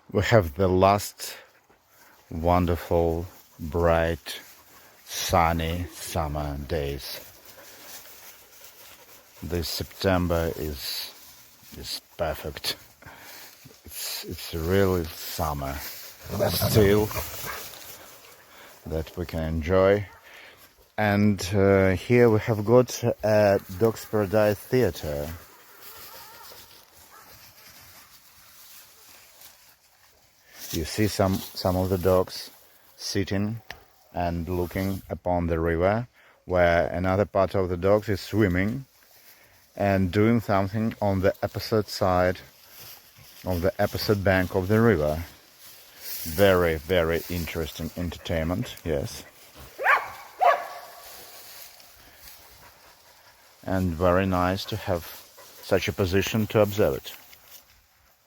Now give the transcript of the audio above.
We have the last wonderful, bright, sunny summer days. This September is perfect. It's really summer still that we can enjoy. And here we have got a Dog's Paradise Theatre. You see some of the dogs sitting and looking upon the river, where another part of the dogs is swimming and doing something on the opposite side, on the opposite bank of the river. Very, very interesting entertainment, yes. And very nice to have such a position to observe it.